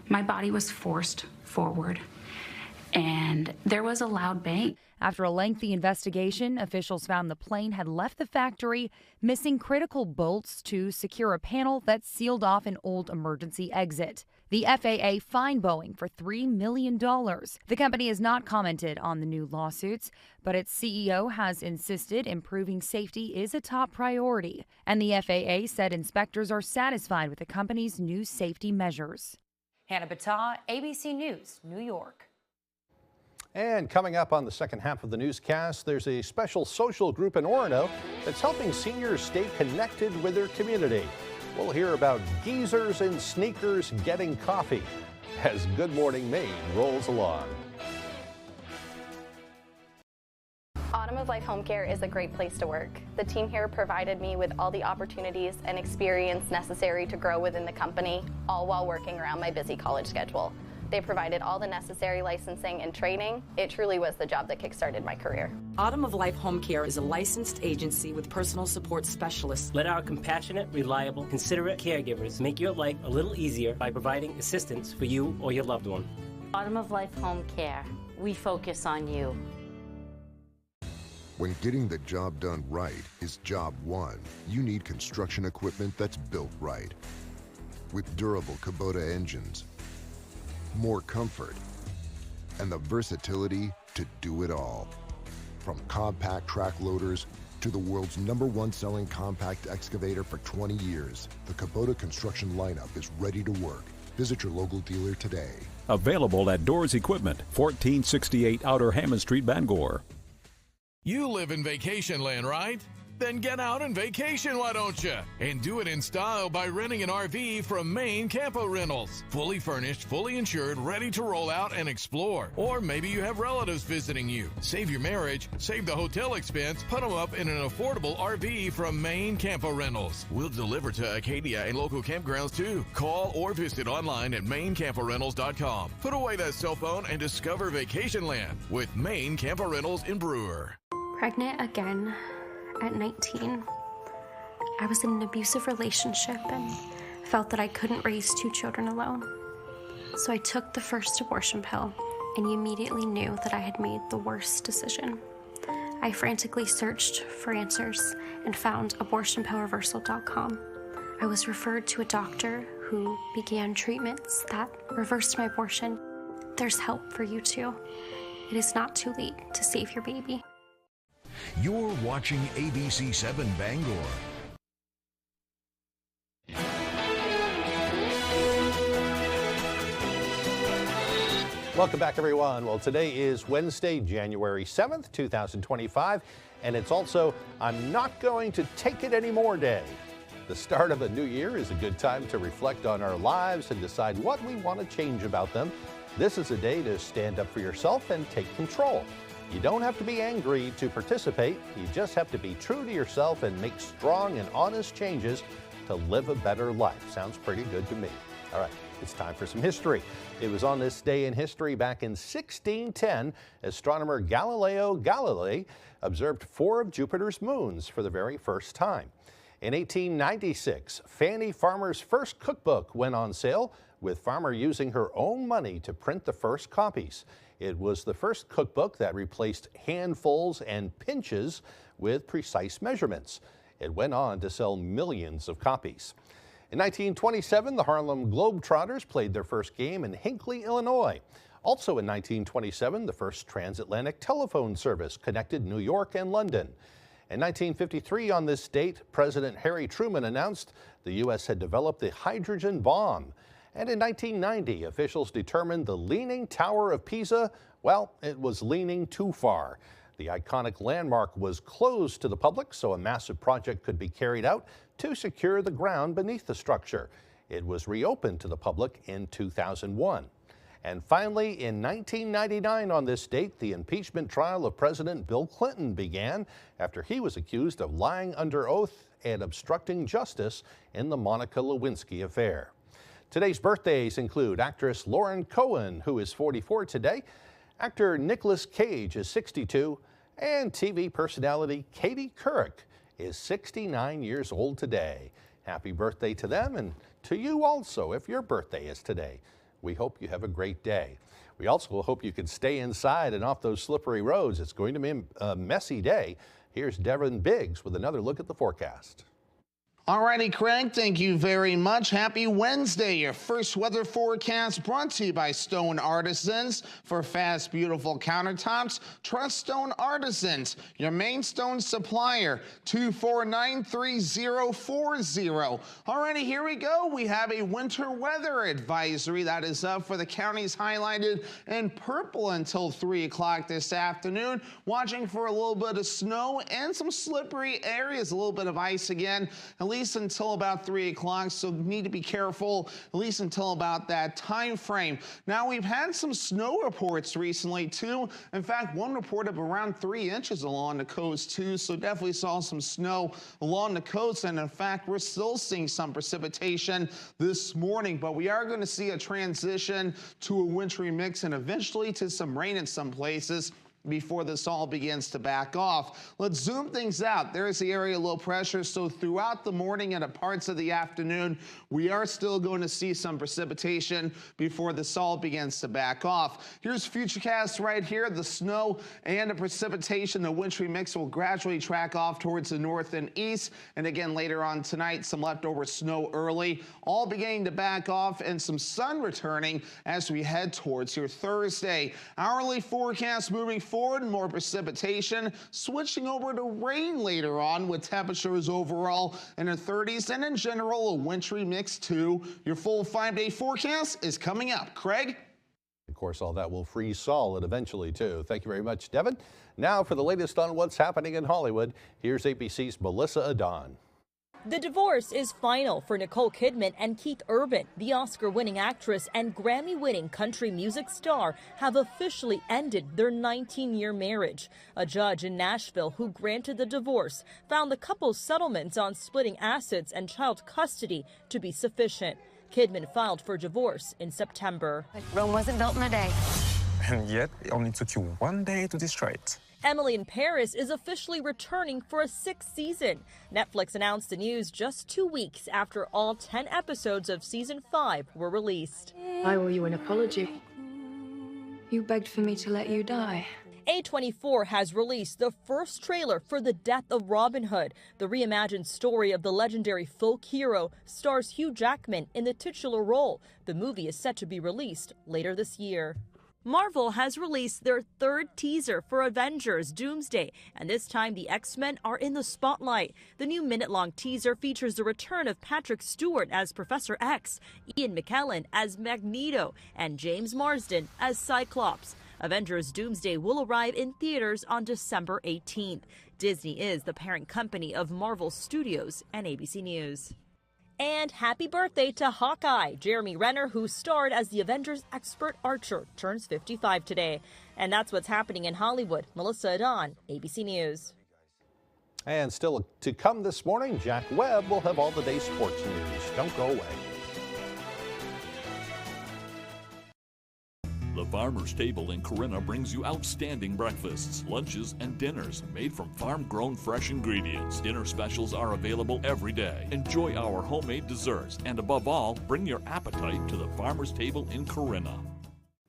My body was forced forward, and there was a loud bang.
After a lengthy investigation, officials found the plane had left the factory, missing critical bolts to secure a panel that sealed off an old emergency exit. The FAA fined Boeing for $3 million. The company has not commented on the new lawsuits, but its CEO has insisted improving safety is a top priority. And the FAA said inspectors are satisfied with the company's new safety measures. Hannah Battah, ABC News, New York.
And coming up on the second half of the newscast, there's a special social group in Orono that's helping seniors stay connected with their community. We'll hear about geezers and sneakers getting coffee as Good Morning Maine rolls along.
Autumn of Life Home Care is a great place to work. The team here provided me with all the opportunities and experience necessary to grow within the company, all while working around my busy college schedule. They provided all the necessary licensing and training. It truly was the job that kickstarted my career.
Autumn of Life Home Care is a licensed agency with personal support specialists.
Let our compassionate, reliable, considerate caregivers make your life a little easier by providing assistance for you or your loved one.
Autumn of Life Home Care. We focus on you.
When getting the job done right is job one, you need construction equipment that's built right. With durable Kubota engines, more comfort, and the versatility to do it all. From compact track loaders to the world's #1 selling compact excavator for 20 years, the Kubota construction lineup is ready to work. Visit your local dealer today.
Available at Doors Equipment, 1468 Outer Hammond Street, Bangor.
You live in vacation land, right? Then get out and vacation, why don't you? And do it in style by renting an RV from Maine Campo Rentals. Fully furnished, fully insured, ready to roll out and explore. Or maybe you have relatives visiting you. Save your marriage, save the hotel expense, put them up in an affordable RV from Maine Campo Rentals. We'll deliver to Acadia and local campgrounds too. Call or visit online at MaineCampoRentals.com. Put away that cell phone and discover vacation land with Maine Campo Rentals in Brewer.
Pregnant again. At 19, I was in an abusive relationship and felt that I couldn't raise 2 children alone. So I took the first abortion pill and immediately knew that I had made the worst decision. I frantically searched for answers and found abortionpillreversal.com. I was referred to a doctor who began treatments that reversed my abortion. There's help for you too. It is not too late to save your baby.
You're watching ABC 7 Bangor.
Welcome back, everyone. Well, today is Wednesday, January 7th, 2025, and it's also I'm Not Going to Take It Anymore Day. The start of a new year is a good time to reflect on our lives and decide what we want to change about them. This is a day to stand up for yourself and take control. You don't have to be angry to participate. You just have to be true to yourself and make strong and honest changes to live a better life. Sounds pretty good to me. All right, it's time for some history. It was on this day in history back in 1610, astronomer Galileo Galilei observed 4 of Jupiter's moons for the very first time. In 1896, Fanny Farmer's first cookbook went on sale, with Farmer using her own money to print the first copies. It was the first cookbook that replaced handfuls and pinches with precise measurements. It went on to sell millions of copies. In 1927, the Harlem Globetrotters played their first game in Hinckley, Illinois. Also in 1927, the first transatlantic telephone service connected New York and London. In 1953, on this date, President Harry Truman announced the U.S. had developed the hydrogen bomb. And in 1990, officials determined the Leaning Tower of Pisa, well, it was leaning too far. The iconic landmark was closed to the public so a massive project could be carried out to secure the ground beneath the structure. It was reopened to the public in 2001. And finally, in 1999 on this date, the impeachment trial of President Bill Clinton began after he was accused of lying under oath and obstructing justice in the Monica Lewinsky affair. Today's birthdays include actress Lauren Cohen, who is 44 today, actor Nicolas Cage is 62, and TV personality Katie Couric is 69 years old today. Happy birthday to them and to you also if your birthday is today. We hope you have a great day. We also hope you can stay inside and off those slippery roads. It's going to be a messy day. Here's Devin Biggs with another look at the forecast.
Alrighty, Craig, thank you very much. Happy Wednesday. Your first weather forecast brought to you by Stone Artisans. For fast, beautiful countertops, trust Stone Artisans, your main stone supplier, 2493040. Alrighty, here we go. We have a winter weather advisory that is up for the counties highlighted in purple until 3 o'clock this afternoon. Watching for a little bit of snow and some slippery areas, a little bit of ice again, at least until about 3 o'clock, so need to be careful at least until about that time frame. Now, we've had some snow reports recently too. In fact, one report of around 3 inches along the coast too, so definitely saw some snow along the coast, and in fact, we're still seeing some precipitation this morning, but we are going to see a transition to a wintry mix and eventually to some rain in some places before this all begins to back off. Let's zoom things out. There's the area of low pressure. So throughout the morning and parts of the afternoon, we are still going to see some precipitation before this all begins to back off. Here's Futurecast right here. The snow and the precipitation, the wintry mix will gradually track off towards the north and east. And again, later on tonight, some leftover snow early, all beginning to back off and some sun returning as we head towards your Thursday. Hourly forecast moving forward, more precipitation, switching over to rain later on with temperatures overall in the 30s and in general a wintry mix too. Your full 5-day forecast is coming up. Craig?
Of course, all that will freeze solid eventually, too. Thank you very much, Devin. Now for the latest on what's happening in Hollywood, here's ABC's Melissa Adon.
The divorce is final for Nicole Kidman and Keith Urban. The Oscar-winning actress and Grammy-winning country music star have officially ended their 19-year marriage. A judge in Nashville who granted the divorce found the couple's settlements on splitting assets and child custody to be sufficient. Kidman filed for divorce in September.
Rome wasn't built in a day. And yet, it only took you 1 day to destroy it.
Emily in Paris is officially returning for a 6th season. Netflix announced the news just 2 weeks after all 10 episodes of season 5 were released.
I owe you an apology. You begged for me to let you die.
A24 has released the first trailer for The Death of Robin Hood. The reimagined story of the legendary folk hero stars Hugh Jackman in the titular role. The movie is set to be released later this year. Marvel has released their 3rd teaser for Avengers Doomsday, and this time the X-Men are in the spotlight. The new minute-long teaser features the return of Patrick Stewart as Professor X, Ian McKellen as Magneto, and James Marsden as Cyclops. Avengers Doomsday will arrive in theaters on December 18th. Disney is the parent company of Marvel Studios and ABC News. And happy birthday to Hawkeye. Jeremy Renner, who starred as the Avengers expert archer, turns 55 today. And that's what's happening in Hollywood. Melissa Adon, ABC News.
And still to come this morning, Jack Webb will have all the day's sports news. Don't go away.
The Farmer's Table in Corinna brings you outstanding breakfasts, lunches, and dinners made from farm-grown fresh ingredients. Dinner specials are available every day. Enjoy our homemade desserts, and above all, bring your appetite to the Farmer's Table in Corinna.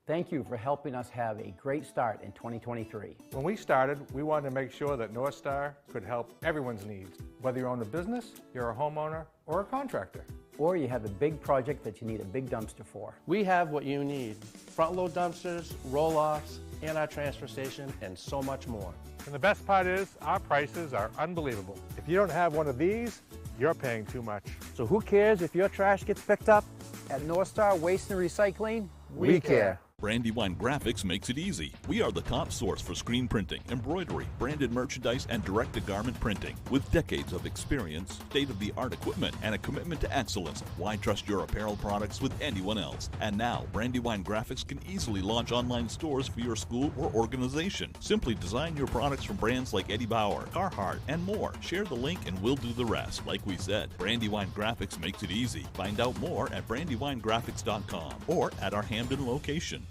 Thank you for helping us have a great start in 2023.
When we started, we wanted to make sure that North Star could help everyone's needs, whether you own a business, you're a homeowner, or a contractor.
Or you have a big project that you need a big dumpster for.
We have what you need. Front-load dumpsters, roll-offs, and our transfer station, and so much more.
And the best part is, our prices are unbelievable. If you don't have one of these, you're paying too much.
So who cares if your trash gets picked up? At North Star Waste and Recycling, we care.
Brandywine Graphics makes it easy. We are the top source for screen printing, embroidery, branded merchandise, and direct-to-garment printing. With decades of experience, state-of-the-art equipment, and a commitment to excellence, why trust your apparel products with anyone else? And now, Brandywine Graphics can easily launch online stores for your school or organization. Simply design your products from brands like Eddie Bauer, Carhartt, and more. Share the link and we'll do the rest. Like we said, Brandywine Graphics makes it easy. Find out more at brandywinegraphics.com or at our Hamden location.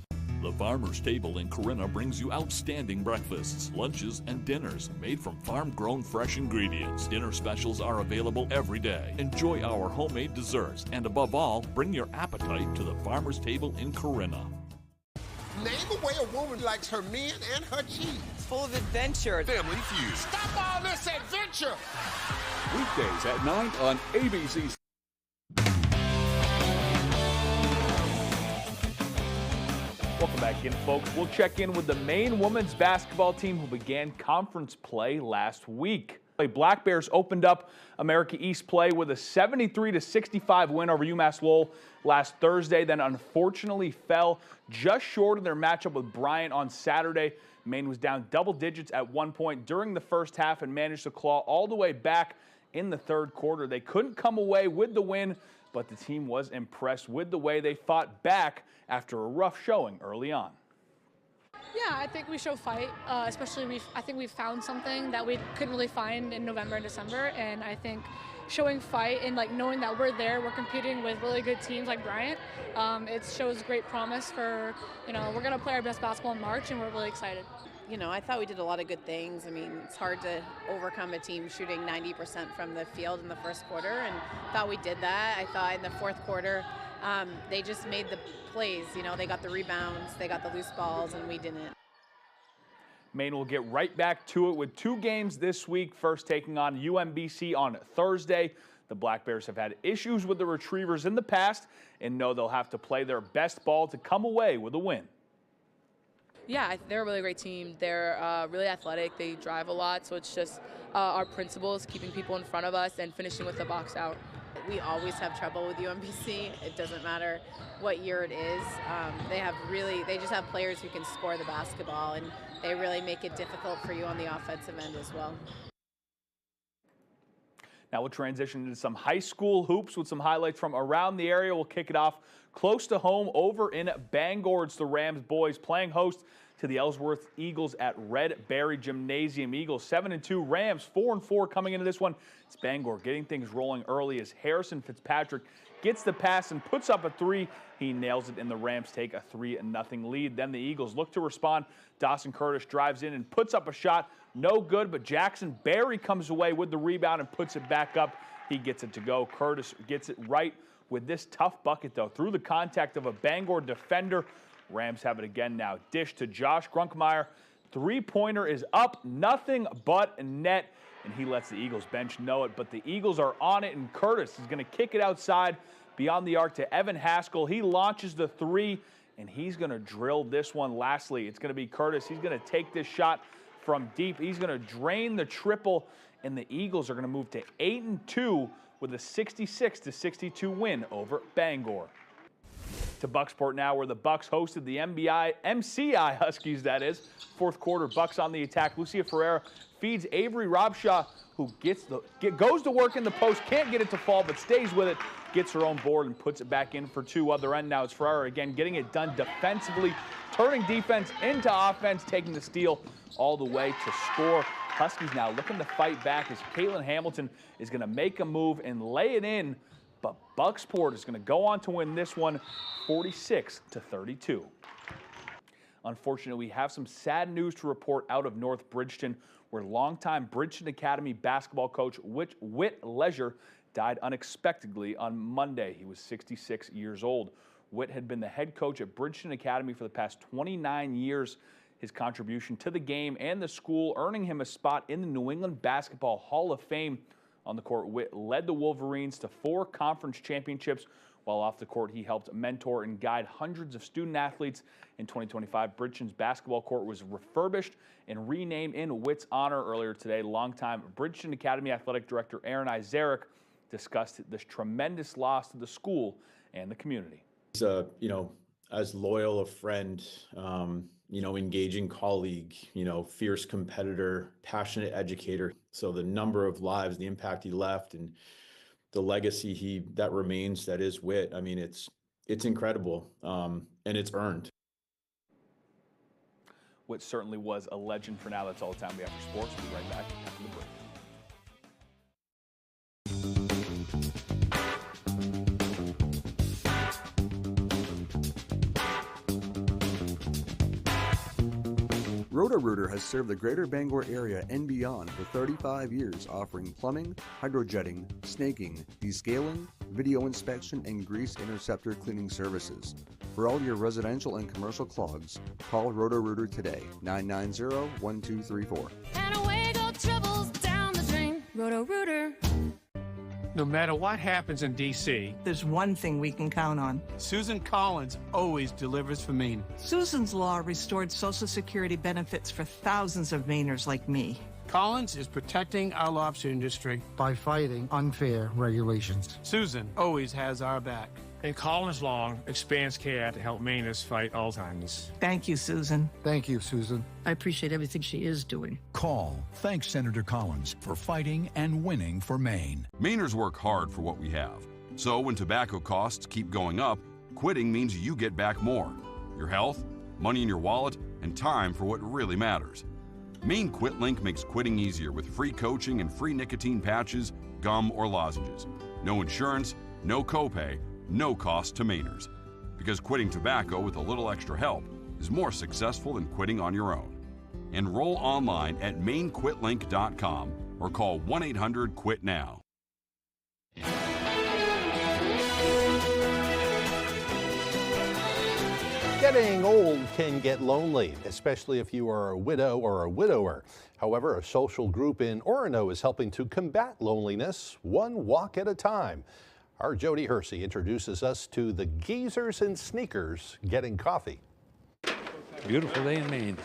The Farmer's Table in Corinna brings you outstanding breakfasts, lunches, and dinners made from farm-grown fresh ingredients. Dinner specials are available every day. Enjoy our homemade desserts, and above all, bring your appetite to the Farmer's Table in Corinna.
Name a way a woman likes her men and her cheese.
Full of adventure.
Family Feud. Stop all this adventure!
Weekdays at 9 on ABC.
Welcome back in, folks. We'll check in with the Maine women's basketball team who began conference play last week. The Black Bears opened up America East play with a 73-65 win over UMass Lowell last Thursday, then unfortunately fell just short of their matchup with Bryant on Saturday. Maine was down double digits at one point during the first half and managed to claw all the way back in the third quarter. They couldn't come away with the win, but the team was impressed with the way they fought back after a rough showing early on.
Yeah, I think we show fight, especially I think we've found something that we couldn't really find in November and December, and I think showing fight and knowing that we're there, we're competing with really good teams like Bryant, it shows great promise for, we're going to play our best basketball in March, and we're really excited.
I thought we did a lot of good things. I mean, it's hard to overcome a team shooting 90% from the field in the first quarter, and thought we did that. I thought in the fourth quarter, they just made the plays. They got the rebounds, they got the loose balls, and we didn't.
Maine will get right back to it with 2 games this week, first taking on UMBC on Thursday. The Black Bears have had issues with the Retrievers in the past and know they'll have to play their best ball to come away with a win.
Yeah, they're a really great team. They're really athletic. They drive a lot, so it's just our principles, keeping people in front of us and finishing with the box out.
we always have trouble with UMBC. It doesn't matter what year it is. They just have players who can score the basketball, and they really make it difficult for you on the offensive end as well.
Now we'll transition into some high school hoops with some highlights from around the area. We'll kick it off close to home over in Bangor. It's the Rams boys playing host to the Ellsworth Eagles at Red Berry Gymnasium. Eagles 7-2, Rams 4-4 coming into this one. It's Bangor getting things rolling early as Harrison Fitzpatrick gets the pass and puts up a three. He nails it, and the Rams take a 3-0 lead. Then the Eagles look to respond. Dawson Curtis drives in and puts up a shot. No good, but Jackson Berry comes away with the rebound and puts it back up. He gets it to go. Curtis gets it right with this tough bucket, though, through the contact of a Bangor defender. Rams have it again now. Dish to Josh Grunkmeyer. Three-pointer is up, nothing but net, and he lets the Eagles bench know it. But the Eagles are on it, and Curtis is going to kick it outside beyond the arc to Evan Haskell. He launches the three, and he's going to drill this one. Lastly, it's going to be Curtis. He's going to take this shot from deep. He's going to drain the triple, and the Eagles are going to move to 8-2 with a 66-62 win over Bangor. To Bucksport now, where the Bucks hosted the MCI Huskies, that is. Fourth quarter, Bucks on the attack. Lucia Ferreira feeds Avery Robshaw, who goes to work in the post, can't get it to fall, but stays with it, gets her own board and puts it back in for two. Other end now, it's Ferreira again getting it done defensively, turning defense into offense, taking the steal all the way to score. Huskies now looking to fight back as Caitlin Hamilton is going to make a move and lay it in, but Bucksport is going to go on to win this one 46-32. Unfortunately, we have some sad news to report out of North Bridgeton, where longtime Bridgeton Academy basketball coach Whit Leisure died unexpectedly on Monday. He was 66 years old. Whit had been the head coach at Bridgeton Academy for the past 29 years. His contribution to the game and the school earning him a spot in the New England Basketball Hall of Fame. On the court, Whit led the Wolverines to 4 conference championships, while off the court he helped mentor and guide hundreds of student athletes. In 2025, Bridgeton's basketball court was refurbished and renamed in Whit's honor. Earlier today, longtime Bridgeton Academy Athletic Director Aaron Izarek discussed this tremendous loss to the school and the community.
He's as loyal a friend, engaging colleague, fierce competitor, passionate educator. So the number of lives, the impact he left, and the legacy that remains, that is Whit. I mean, it's incredible, and it's earned.
Whit certainly was a legend. For now, that's all the time we have for sports. We'll be right back after the break.
Roto-Rooter has served the greater Bangor area and beyond for 35 years, offering plumbing, hydrojetting, snaking, descaling, video inspection, and grease interceptor cleaning services. For all your residential and commercial clogs, call Roto-Rooter today, 990-1234.
And away go troubles down the drain. Roto-Rooter.
No matter what happens in D.C.,
there's one thing we can count on.
Susan Collins always delivers for Maine.
Susan's Law restored Social Security benefits for thousands of Mainers like me.
Collins is protecting our lobster industry
by fighting unfair regulations.
Susan always has our back. And Collins Law expands care to help Mainers fight Alzheimer's.
Thank you, Susan.
Thank you, Susan.
I appreciate everything she is doing.
Call. Thanks, Senator Collins, for fighting and winning for Maine.
Mainers work hard for what we have. So when tobacco costs keep going up, quitting means you get back more. Your health, money in your wallet, and time for what really matters. Maine QuitLink makes quitting easier with free coaching and free nicotine patches, gum, or lozenges. No insurance, no copay, no cost to Mainers. Because quitting tobacco with a little extra help is more successful than quitting on your own. Enroll online at mainquitlink.com or call 1-800-QUIT-NOW.
Getting old can get lonely, especially if you are a widow or a widower. However, a social group in Orono is helping to combat loneliness one walk at a time. Our Jody Hersey introduces us to the Geezers and Sneakers getting coffee.
Beautiful day in Maine.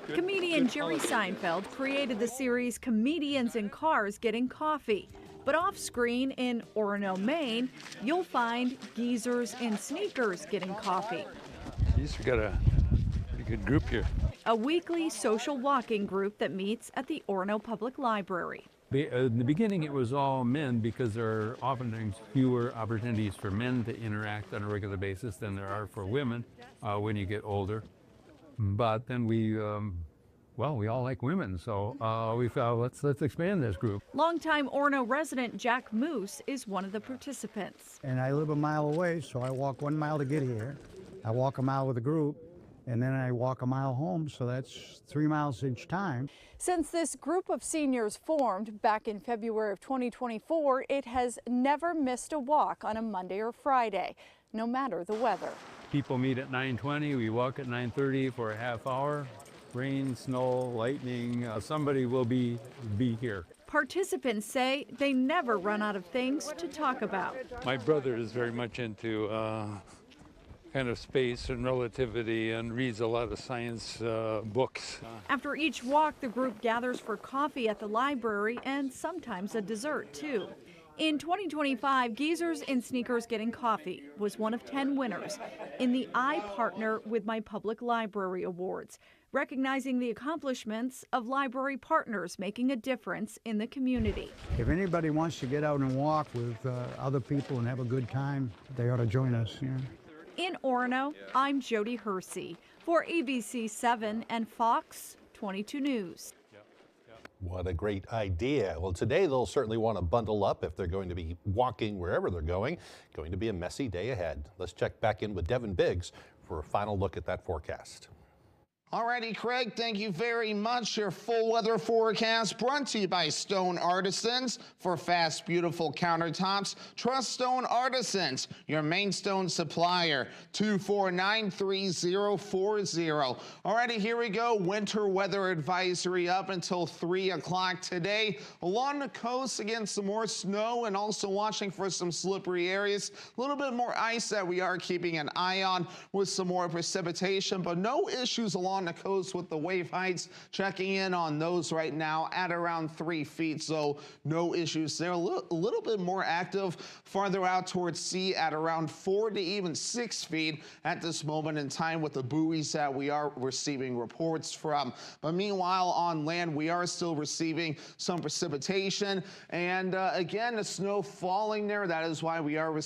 Comedian Jerry Seinfeld created the series Comedians in Cars Getting Coffee.
But off-screen in Orono, Maine, you'll find geezers in sneakers getting coffee.
Geese, we got a pretty good group here.
A weekly social walking group that meets at the Orono Public Library.
In the beginning, it was all men because there are oftentimes fewer opportunities for men to interact on a regular basis than there are for women when you get older. But then we all like women, so we thought let's expand this group.
Longtime Orono resident Jack Moose is one of the participants.
And I live a mile away, so I walk 1 mile to get here. I walk a mile with a group, and then I walk a mile home, so that's 3 miles each time.
Since this group of seniors formed back in February of 2024, it has never missed a walk on a Monday or Friday, no matter the weather.
People meet at 9:20, we walk at 9:30 for a half hour. Rain, snow, lightning, somebody will be here.
Participants say they never run out of things to talk about.
My brother is very much into kind of space and relativity and reads a lot of science books.
After each walk, the group gathers for coffee at the library and sometimes a dessert, too. In 2025, Geezers in Sneakers Getting Coffee was one of 10 winners in the I Partner with My Public Library Awards, recognizing the accomplishments of library partners making a difference in the community.
If anybody wants to get out and walk with other people and have a good time, they ought to join us. Yeah.
In Orono, I'm Jody Hersey for ABC 7 and Fox 22 News.
What a great idea. Well, today they'll certainly want to bundle up if they're going to be walking wherever they're going. Going to be a messy day ahead. Let's check back in with Devin Biggs for a final look at that forecast.
Alrighty, Craig, thank you very much. Your full weather forecast brought to you by Stone Artisans. For fast, beautiful countertops, trust Stone Artisans, your main stone supplier, 2493040. Alrighty, here we go. Winter weather advisory up until 3 o'clock today. Along the coast, again, some more snow and also watching for some slippery areas. A little bit more ice that we are keeping an eye on with some more precipitation, but no issues along the coast with the wave heights. Checking in on those right now at around 3 feet, so no issues there. A little bit more active farther out towards sea at around 4 to even 6 feet at this moment in time with the buoys that we are receiving reports from. But meanwhile, on land, we are still receiving some precipitation, and again, the snow falling there. That is why we are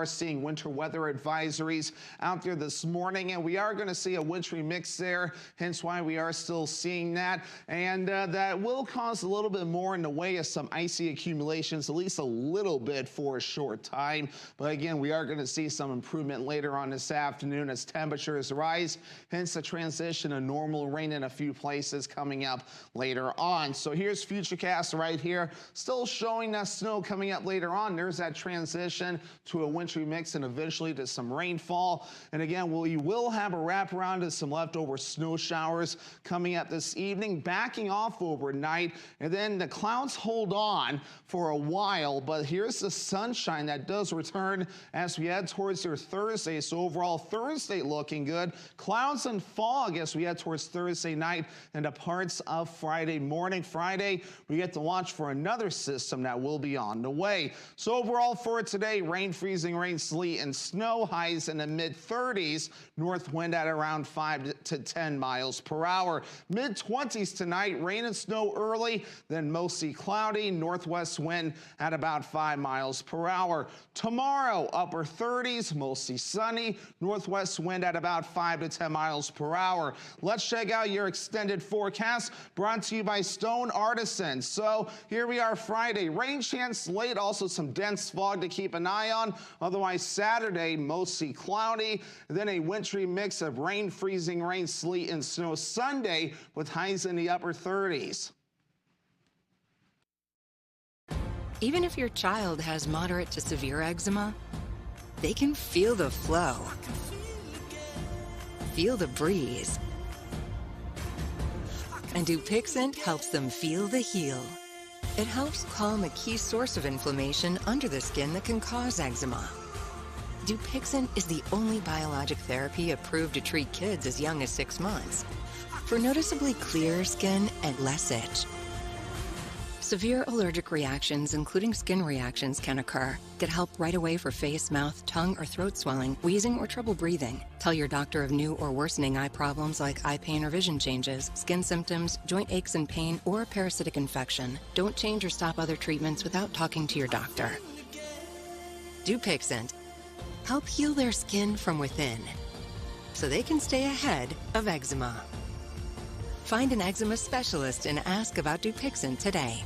seeing winter weather advisories out there this morning, and we are going to see a wintry mix there. Hence why we are still seeing that, and that will cause a little bit more in the way of some icy accumulations, at least a little bit for a short time. But again, we are going to see some improvement later on this afternoon as temperatures rise, hence the transition of normal rain in a few places coming up later on. So here's Futurecast right here, still showing that snow coming up later on. There's that transition to a wintry mix and eventually to some rainfall. And again, we will have a wraparound to some leftover snow showers coming up this evening, backing off overnight, and then the clouds hold on for a while, but here's the sunshine that does return as we head towards your Thursday. So overall, Thursday looking good. Clouds and fog as we head towards Thursday night and the parts of Friday morning. Friday, we get to watch for another system that will be on the way. So overall for today, rain, freezing rain, sleet, and snow, highs in the mid-30s, north wind at around 5 to 10 miles per hour. Mid-20s tonight, rain and snow early, then mostly cloudy, northwest wind at about 5 miles per hour. Tomorrow, upper 30s, mostly sunny, northwest wind at about 5 to 10 miles per hour. Let's check out your extended forecast brought to you by Stone Artisans. So here we are Friday, rain chance late, also some dense fog to keep an eye on. Otherwise Saturday, mostly cloudy, then a wintry mix of rain, freezing rain, sleet, and snow Sunday with highs in the upper 30s.
Even if your child has moderate to severe eczema, they can feel the flow, feel the breeze. And Dupixent helps them feel the heal. It helps calm a key source of inflammation under the skin that can cause eczema. Dupixent is the only biologic therapy approved to treat kids as young as 6 months for noticeably clearer skin and less itch. Severe allergic reactions, including skin reactions, can occur. Get help right away for face, mouth, tongue, or throat swelling, wheezing, or trouble breathing. Tell your doctor of new or worsening eye problems like eye pain or vision changes, skin symptoms, joint aches and pain, or a parasitic infection. Don't change or stop other treatments without talking to your doctor. Dupixent. Help heal their skin from within so they can stay ahead of eczema. Find an eczema specialist and ask about Dupixent today.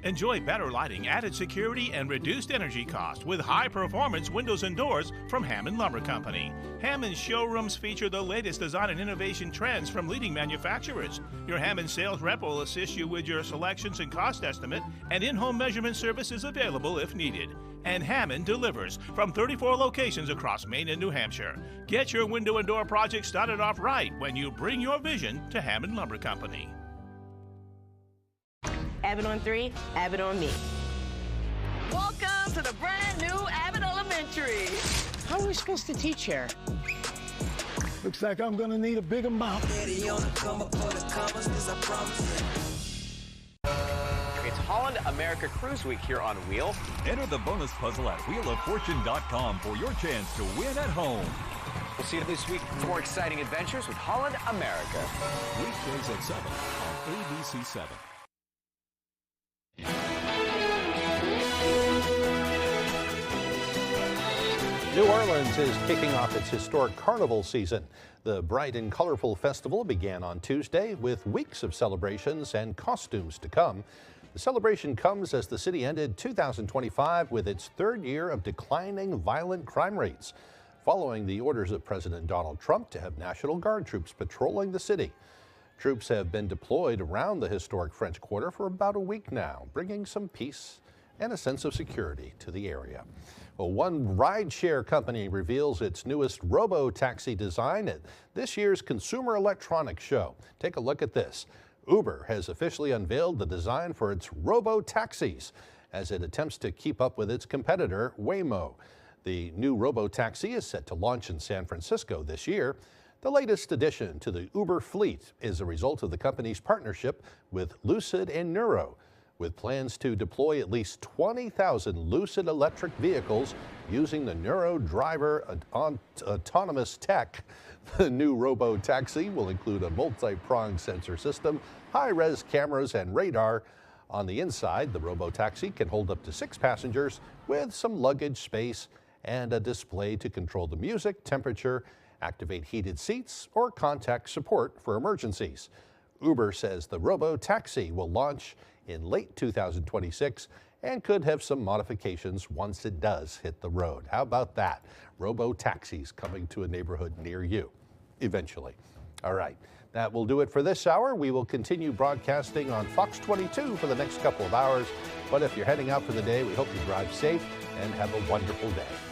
Enjoy better lighting, added security, and reduced energy cost with high-performance windows and doors from Hammond Lumber Company. Hammond's showrooms feature the latest design and innovation trends from leading manufacturers. Your Hammond sales rep will assist you with your selections and cost estimate, and in-home measurement service is available if needed. And Hammond delivers from 34 locations across Maine and New Hampshire. Get your window and door project started off right when you bring your vision to Hammond Lumber Company.
Abbott on 3, Abbott on me. Welcome to the brand new Abbott Elementary. How are we supposed to teach here?
Looks like I'm gonna need a bigger mop.
It's Holland America Cruise Week here on Wheel.
Enter the bonus puzzle at wheeloffortune.com for your chance to win at home.
We'll see you this week for more exciting adventures with Holland America.
Weekdays at 7 on ABC 7.
New Orleans is kicking off its historic carnival season. The bright and colorful festival began on Tuesday with weeks of celebrations and costumes to come. The celebration comes as the city ended 2025 with its third year of declining violent crime rates, following the orders of President Donald Trump to have National Guard troops patrolling the city. Troops have been deployed around the historic French Quarter for about a week now, bringing some peace and a sense of security to the area. Well, one rideshare company reveals its newest robo-taxi design at this year's Consumer Electronics Show. Take a look at this. Uber has officially unveiled the design for its robo-taxis as it attempts to keep up with its competitor, Waymo. The new robo-taxi is set to launch in San Francisco this year. The latest addition to the Uber fleet is a result of the company's partnership with Lucid and Nuro, with plans to deploy at least 20,000 Lucid electric vehicles using the Nuro driver autonomous tech. The new robo-taxi will include a multi-pronged sensor system, high-res cameras, and radar. On the inside, the robo-taxi can hold up to 6 passengers with some luggage space and a display to control the music, temperature, activate heated seats, or contact support for emergencies. Uber says the robo-taxi will launch in late 2026 and could have some modifications once it does hit the road. How about that? Robo-taxis coming to a neighborhood near you eventually. All right, that will do it for this hour. We will continue broadcasting on Fox 22 for the next couple of hours. But if you're heading out for the day, we hope you drive safe and have a wonderful day.